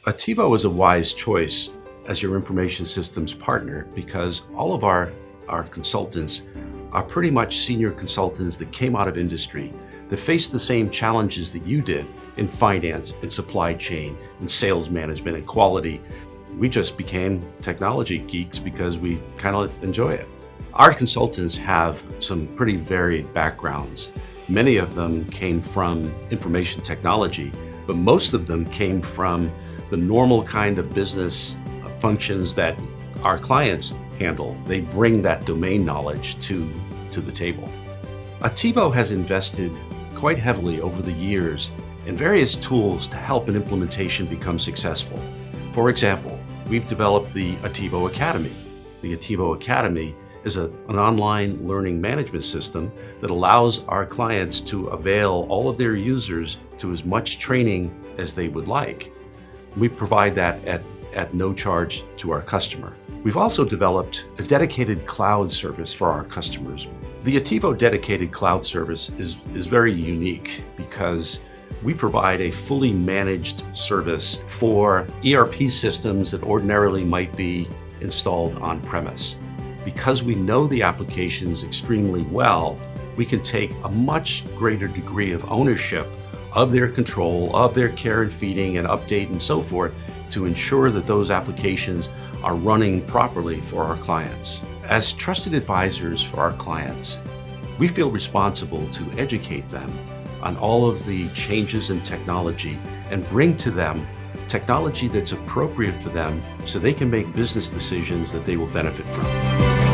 Attivo is a wise choice as your information systems partner because all of our consultants are pretty much senior consultants that came out of industry that faced the same challenges that you did in finance, in supply chain, in sales management, and quality. We just became technology geeks because we kind of enjoy it. Our consultants have some pretty varied backgrounds. Many of them came from information technology, but most of them came from the normal kind of business functions that our clients handle. They bring that domain knowledge to the table. Attivo has invested quite heavily over the years in various tools to help an implementation become successful. For example, we've developed the Attivo Academy. The Attivo Academy is an online learning management system that allows our clients to avail all of their users to as much training as they would like. We provide that at no charge to our customer. We've also developed a dedicated cloud service for our customers. The Attivo Dedicated Cloud Service is very unique because we provide a fully managed service for ERP systems that ordinarily might be installed on-premise. Because we know the applications extremely well, we can take a much greater degree of ownership of their control, of their care and feeding and update and so forth to ensure that those applications are running properly for our clients. As trusted advisors for our clients, we feel responsible to educate them on all of the changes in technology and bring to them technology that's appropriate for them so they can make business decisions that they will benefit from.